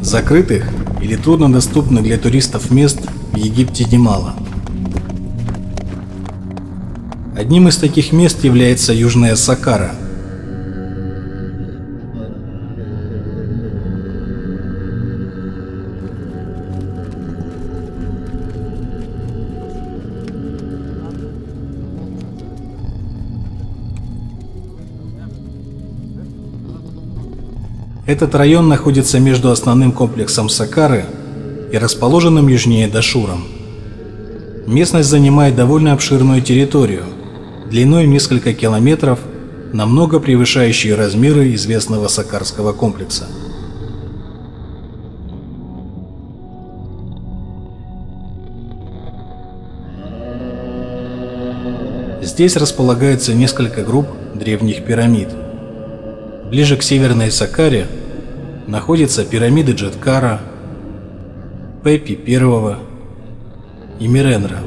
Закрытых или труднодоступных для туристов мест в Египте немало. Одним из таких мест является Южная Саккара. Этот район находится между основным комплексом Саккары и расположенным южнее Дашуром. Местность занимает довольно обширную территорию, длиной в несколько километров, намного превышающие размеры известного саккарского комплекса. Здесь располагается несколько групп древних пирамид. Ближе к северной Саккаре находятся пирамиды Джеткара, Пепи I и Меренра.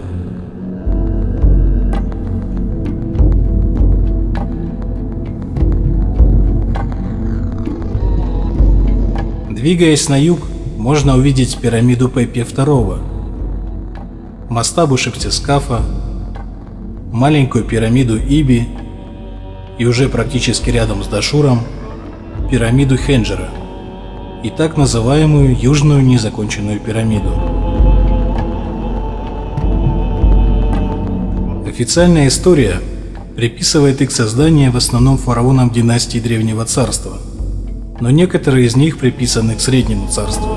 Двигаясь на юг, можно увидеть пирамиду Пепи II, мастабу Шептескафа, маленькую пирамиду Иби и уже практически рядом с Дашуром пирамиду Хенджера и так называемую Южную незаконченную пирамиду. Официальная история приписывает их создание в основном фараонам династии Древнего Царства, но некоторые из них приписаны к Среднему Царству.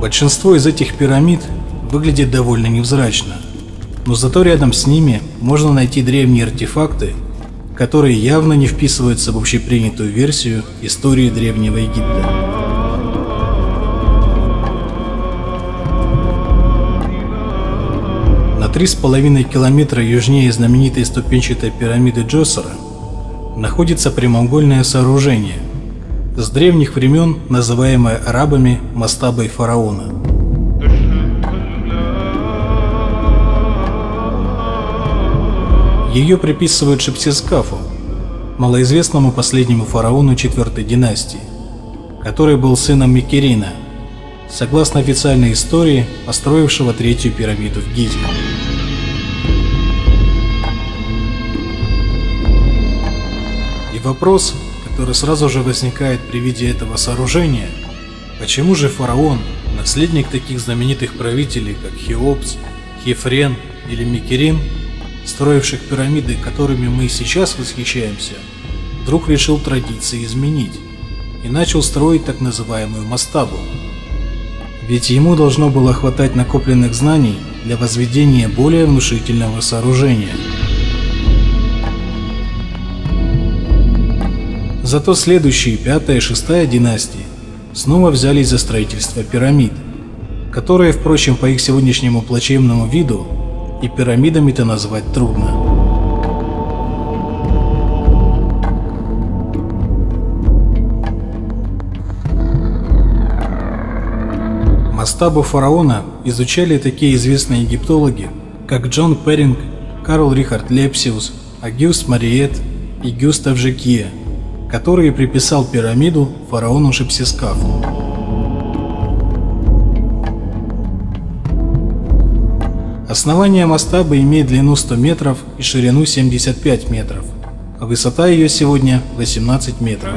Большинство из этих пирамид выглядит довольно невзрачно, но зато рядом с ними можно найти древние артефакты, которые явно не вписываются в общепринятую версию истории Древнего Египта. На 3,5 километра южнее знаменитой ступенчатой пирамиды Джосера находится прямоугольное сооружение, с древних времен называемое арабами мастабой фараона. Ее приписывают Шептескафу, малоизвестному последнему фараону IV династии, который был сыном Микерина, согласно официальной истории, построившего третью пирамиду в Гизе. И вопрос, который сразу же возникает при виде этого сооружения: почему же фараон, наследник таких знаменитых правителей, как Хеопс, Хефрен или Микерин, строивших пирамиды, которыми мы сейчас восхищаемся, вдруг решил традиции изменить и начал строить так называемую мастабу? Ведь ему должно было хватать накопленных знаний для возведения более внушительного сооружения. Зато следующие 5-я и 6-я династии снова взялись за строительство пирамид, которые, впрочем, по их сегодняшнему плачевному виду и пирамидами-то назвать трудно. Мастабу фараона изучали такие известные египтологи, как Джон Перринг, Карл Рихард Лепсиус, Агюст Мариет и Гюстав Жекье, который приписал пирамиду фараону Шептескафу. Основание мастабы имеет длину 100 метров и ширину 75 метров, а высота ее сегодня 18 метров.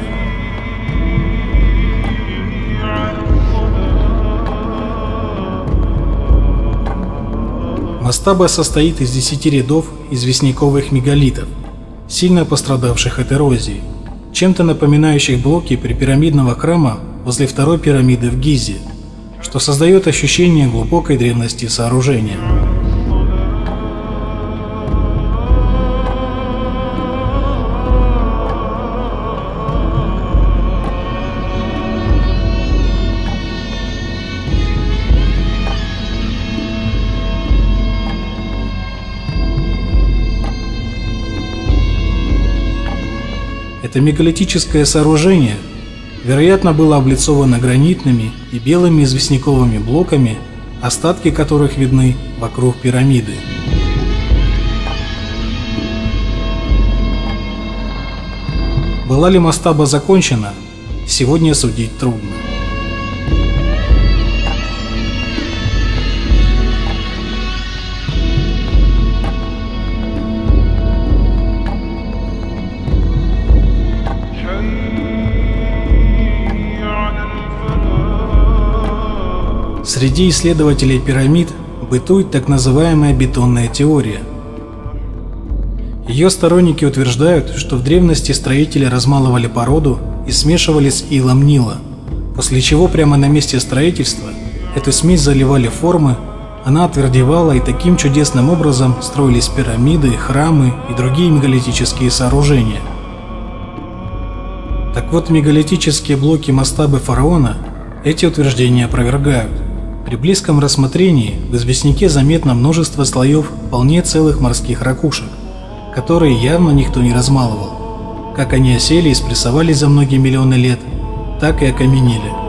Мастаба состоит из 10 рядов известняковых мегалитов, сильно пострадавших от эрозии, чем-то напоминающих блоки припирамидного храма возле второй пирамиды в Гизе, что создает ощущение глубокой древности сооружения. Это мегалитическое сооружение, вероятно, было облицовано гранитными и белыми известняковыми блоками остатки которых видны вокруг пирамиды. Была ли мастаба закончена, сегодня судить трудно. Среди исследователей пирамид бытует так называемая бетонная теория. Ее сторонники утверждают, что в древности строители размалывали породу и смешивали с илом Нила, после чего прямо на месте строительства эту смесь заливали в формы, она отвердевала, и таким чудесным образом строились пирамиды, храмы и другие мегалитические сооружения. Так вот, мегалитические блоки мастабы фараона эти утверждения опровергают. При близком рассмотрении в известняке заметно множество слоев вполне целых морских ракушек, которые явно никто не размалывал. Как они осели и спрессовались за многие миллионы лет, так и окаменели.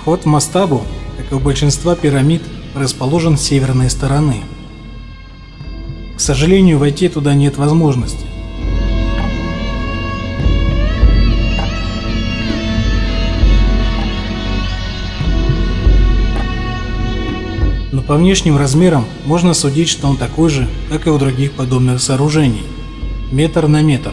Вход в мастабу, как и у большинства пирамид, расположен с северной стороны. К сожалению, войти туда нет возможности. Но по внешним размерам можно судить, что он такой же, как и у других подобных сооружений – метр на метр.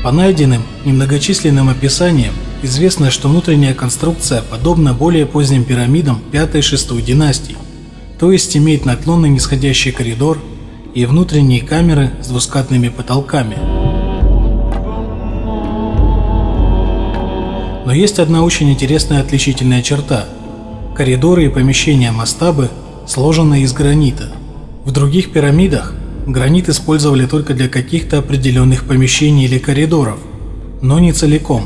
По найденным немногочисленным описаниям известно, что внутренняя конструкция подобна более поздним пирамидам 5-6 династий, то есть имеет наклонный нисходящий коридор и внутренние камеры с двускатными потолками. Но есть одна очень интересная отличительная черта – коридоры и помещения мастабы сложены из гранита. В других пирамидах гранит использовали только для каких-то определенных помещений или коридоров, но не целиком.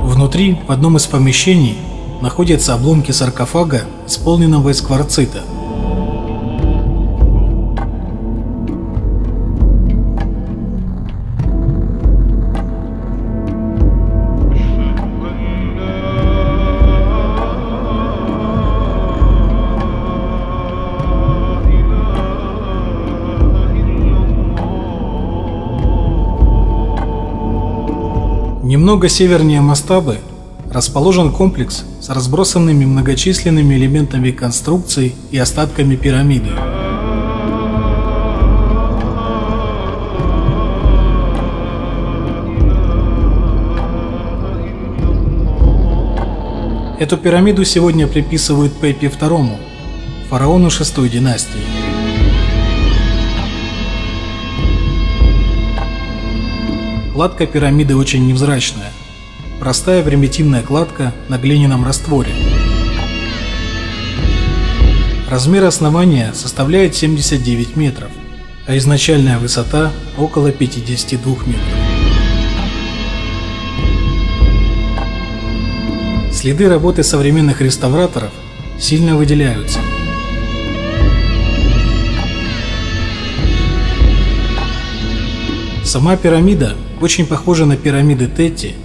Внутри, в одном из помещений, находятся обломки саркофага, исполненного из кварцита. Немного севернее мастабы расположен комплекс с разбросанными многочисленными элементами конструкций и остатками пирамиды. Эту пирамиду сегодня приписывают Пепи II, фараону 6-й династии. Кладка пирамиды очень невзрачная. Простая примитивная кладка на глиняном растворе. Размер основания составляет 79 метров, а изначальная высота около 52 метров. Следы работы современных реставраторов сильно выделяются. Сама пирамида очень похожа на пирамиды Тетти,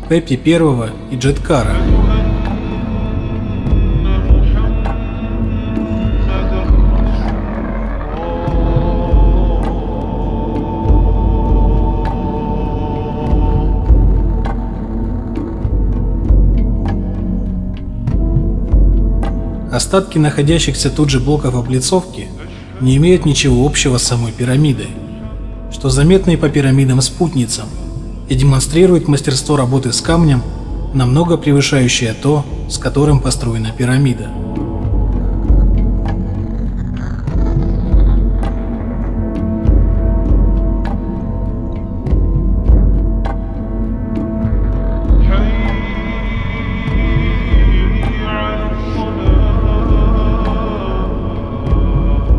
Пепи I и Джеткара. Остатки находящихся тут же блоков облицовки не имеют ничего общего с самой пирамидой, что заметно и по пирамидам-спутницам, и демонстрирует мастерство работы с камнем намного превышающее то, с которым построена пирамида.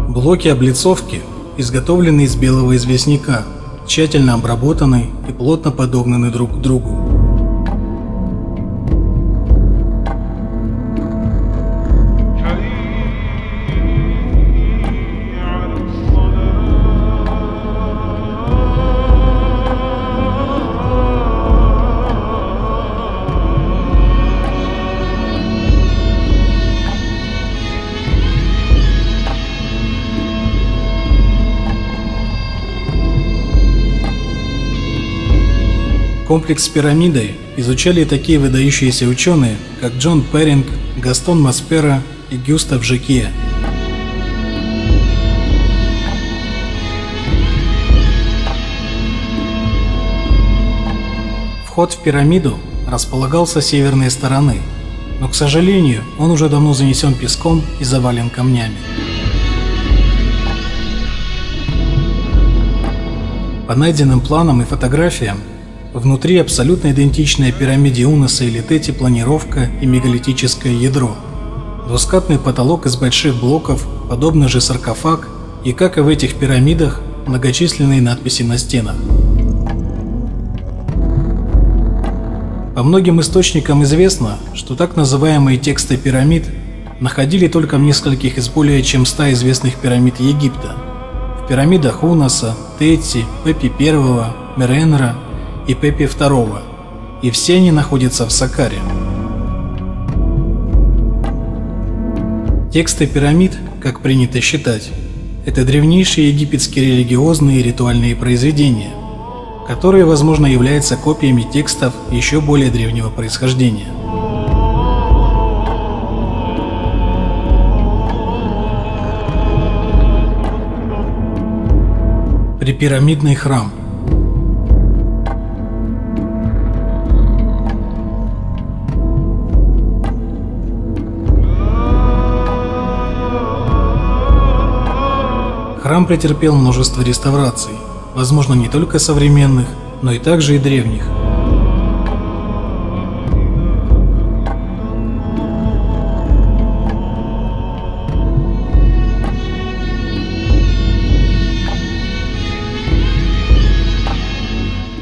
Блоки облицовки изготовлены из белого известняка, тщательно обработаны и плотно подогнаны друг к другу. Комплекс с пирамидой изучали такие выдающиеся ученые, как Джон Перринг, Гастон Маспера и Гюстав Жекье. Вход в пирамиду располагался с северной стороны, но, к сожалению, он уже давно занесен песком и завален камнями. По найденным планам и фотографиям, внутри абсолютно идентичная пирамиде Уноса или Тети планировка и мегалитическое ядро. Двускатный потолок из больших блоков, подобный же саркофаг и, как и в этих пирамидах, многочисленные надписи на стенах. По многим источникам известно, что так называемые тексты пирамид находили только в нескольких из более чем 100 известных пирамид Египта. В пирамидах Уноса, Тети, Пепи I, Меренра и Пепи II, и все они находятся в Саккаре. Тексты пирамид, как принято считать, это древнейшие египетские религиозные и ритуальные произведения, которые, возможно, являются копиями текстов еще более древнего происхождения. Припирамидный храм. Храм претерпел множество реставраций, возможно, не только современных, но и также и древних.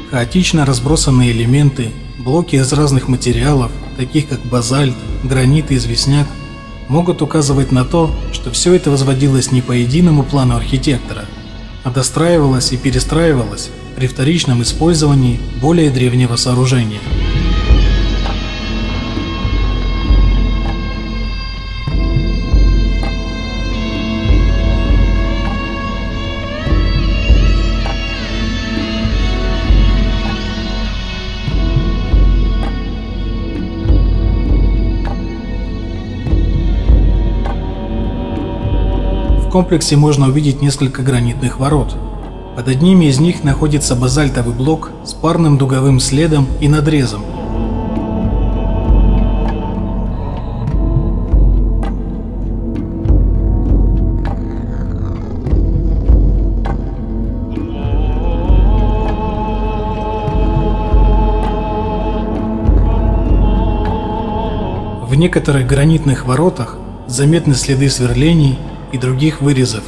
Хаотично разбросанные элементы, блоки из разных материалов, таких как базальт, гранит и известняк, могут указывать на то, что все это возводилось не по единому плану архитектора, а достраивалось и перестраивалось при вторичном использовании более древнего сооружения. В комплексе можно увидеть несколько гранитных ворот. Под одними из них находится базальтовый блок с парным дуговым следом и надрезом. В некоторых гранитных воротах заметны следы сверлений и других вырезов.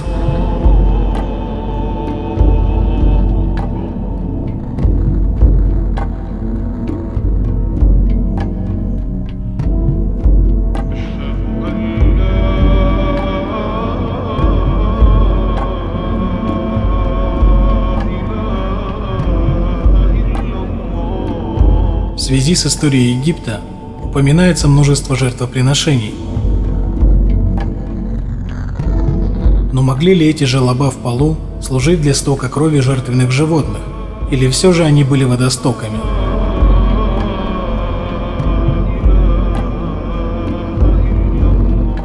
В связи с историей Египта упоминается множество жертвоприношений. Но могли ли эти желоба в полу служить для стока крови жертвенных животных, или все же они были водостоками?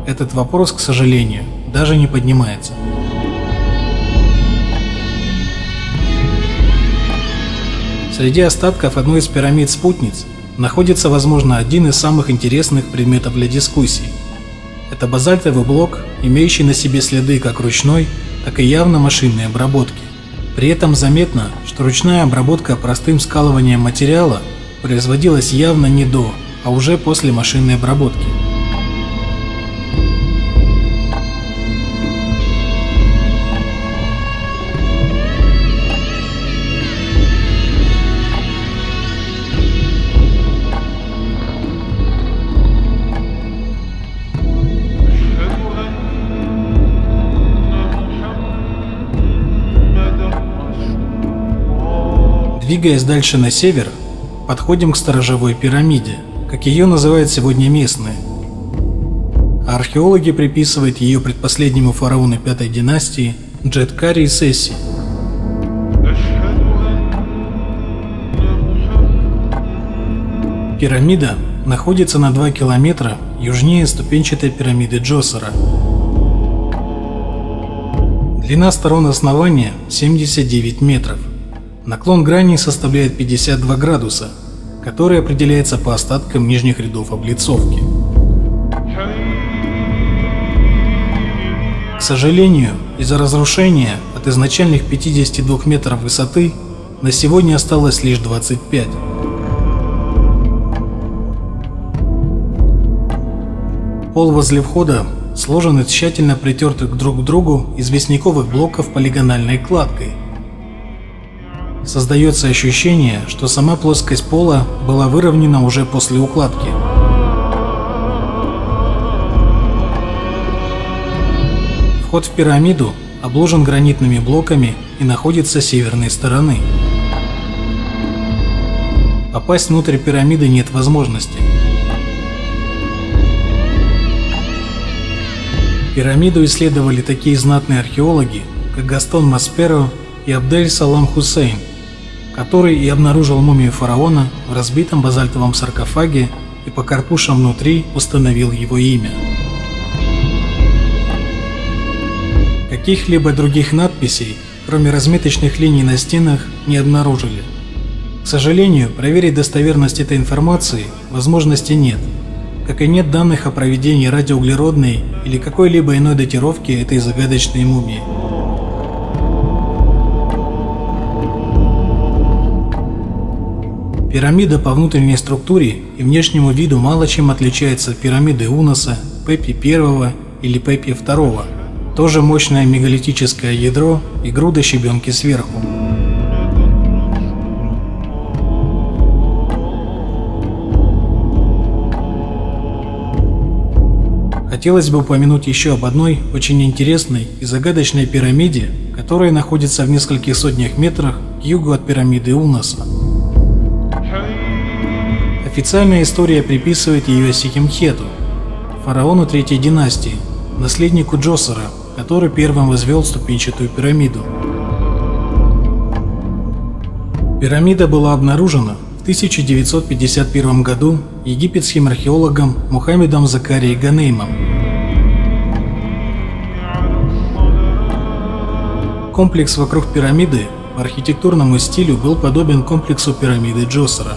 Этот вопрос, к сожалению, даже не поднимается. Среди остатков одной из пирамид-спутниц находится, возможно, один из самых интересных предметов для дискуссий. Это базальтовый блок, имеющий на себе следы как ручной, так и явно машинной обработки. При этом заметно, что ручная обработка простым скалыванием материала производилась явно не до, а уже после машинной обработки. Двигаясь дальше на север, подходим к сторожевой пирамиде, как ее называют сегодня местные. А археологи приписывают ее предпоследнему фараону пятой династии Джеткари Сесси. Пирамида находится на 2 километра южнее ступенчатой пирамиды Джосера. Длина сторон основания 79 метров. Наклон граней составляет 52 градуса, который определяется по остаткам нижних рядов облицовки. К сожалению, из-за разрушения от изначальных 52 метров высоты на сегодня осталось лишь 25. Пол возле входа сложен из тщательно притертых друг к другу известняковых блоков полигональной кладкой. Создается ощущение, что сама плоскость пола была выровнена уже после укладки. Вход в пирамиду обложен гранитными блоками и находится с северной стороны. Попасть внутрь пирамиды нет возможности. Пирамиду исследовали такие знатные археологи, как Гастон Масперо и Абдель Салам Хусейн, который и обнаружил мумию фараона в разбитом базальтовом саркофаге и по карпушам внутри установил его имя. Каких-либо других надписей, кроме разметочных линий на стенах, не обнаружили. К сожалению, проверить достоверность этой информации возможности нет, как и нет данных о проведении радиоуглеродной или какой-либо иной датировки этой загадочной мумии. Пирамида по внутренней структуре и внешнему виду мало чем отличается от пирамиды Уноса, Пепи I или Пепи II, тоже мощное мегалитическое ядро и груда щебенки сверху. Хотелось бы упомянуть еще об одной очень интересной и загадочной пирамиде, которая находится в нескольких сотнях метрах к югу от пирамиды Уноса. Официальная история приписывает ее Секемхету, фараону третьей династии, наследнику Джосера, который первым возвел ступенчатую пирамиду. Пирамида была обнаружена в 1951 году египетским археологом Мухаммедом Закарией Ганеймом. Комплекс вокруг пирамиды по архитектурному стилю был подобен комплексу пирамиды Джосера.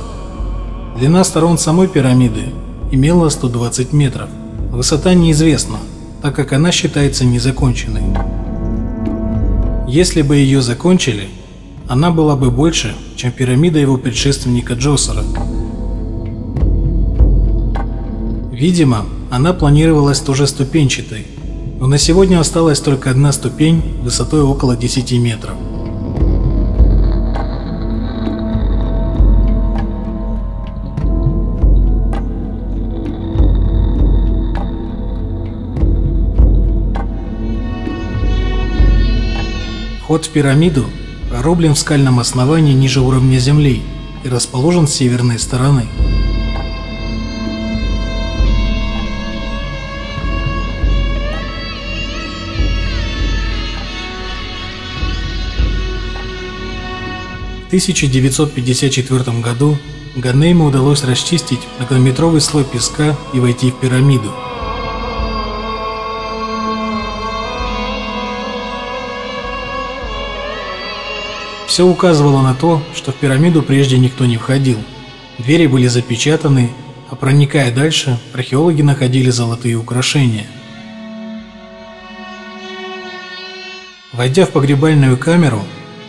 Длина сторон самой пирамиды имела 120 метров. Высота неизвестна, так как она считается незаконченной. Если бы ее закончили, она была бы больше, чем пирамида его предшественника Джосера. Видимо, она планировалась тоже ступенчатой, но на сегодня осталась только одна ступень высотой около 10 метров. Вход в пирамиду прорублен в скальном основании ниже уровня земли и расположен с северной стороны. В 1954 году Ганейму удалось расчистить многометровый слой песка и войти в пирамиду. Все указывало на то, что в пирамиду прежде никто не входил. Двери были запечатаны, а проникая дальше, археологи находили золотые украшения. Войдя в погребальную камеру,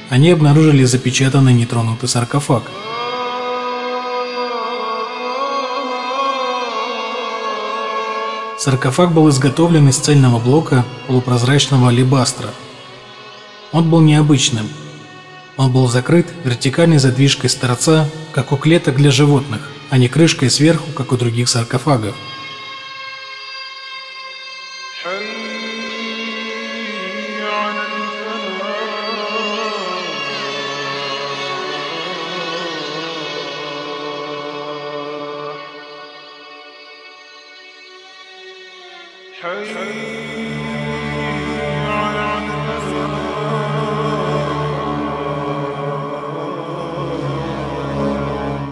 они обнаружили запечатанный нетронутый саркофаг. Саркофаг был изготовлен из цельного блока полупрозрачного алебастра. Он был необычным. Он был закрыт вертикальной задвижкой с торца, как у клеток для животных, а не крышкой сверху, как у других саркофагов.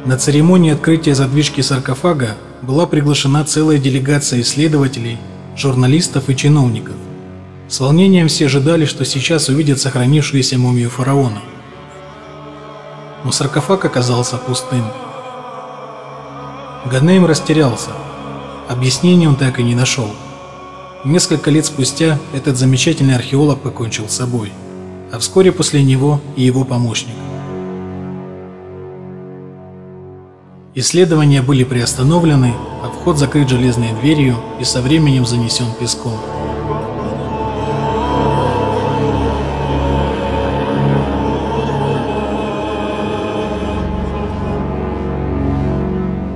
На церемонии открытия задвижки саркофага была приглашена целая делегация исследователей, журналистов и чиновников. С волнением все ожидали, что сейчас увидят сохранившуюся мумию фараона. Но саркофаг оказался пустым. Ганейм растерялся. Объяснения он так и не нашел. Несколько лет спустя этот замечательный археолог покончил с собой, а вскоре после него и его помощник. Исследования были приостановлены, а вход закрыт железной дверью и со временем занесен песком.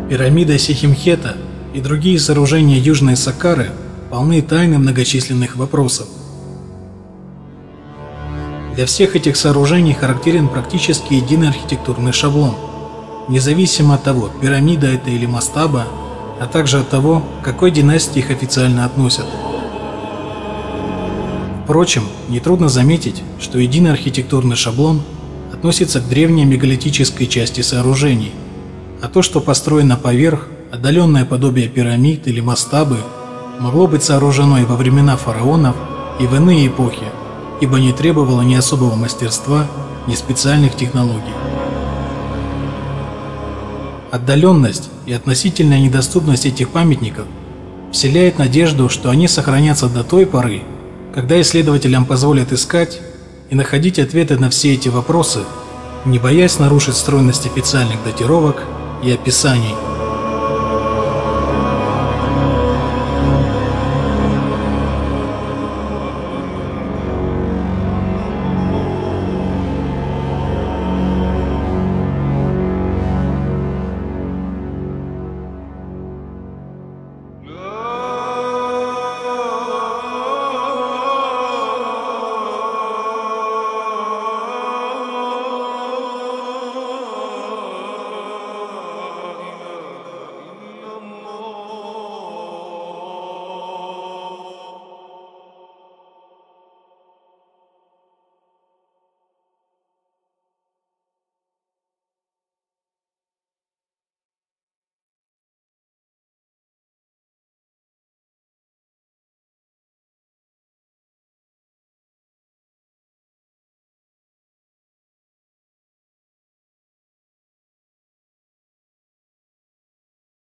Пирамида Сихемхета и другие сооружения Южной Саккары полны тайн и многочисленных вопросов. Для всех этих сооружений характерен практически единый архитектурный шаблон, независимо от того, пирамида это или мастаба, а также от того, к какой династии их официально относят. Впрочем, нетрудно заметить, что единый архитектурный шаблон относится к древней мегалитической части сооружений, а то, что построено поверх, отдаленное подобие пирамид или мастабы, могло быть сооружено и во времена фараонов, и в иные эпохи, ибо не требовало ни особого мастерства, ни специальных технологий. Отдаленность и относительная недоступность этих памятников вселяет надежду, что они сохранятся до той поры, когда исследователям позволят искать и находить ответы на все эти вопросы, не боясь нарушить стройность официальных датировок и описаний.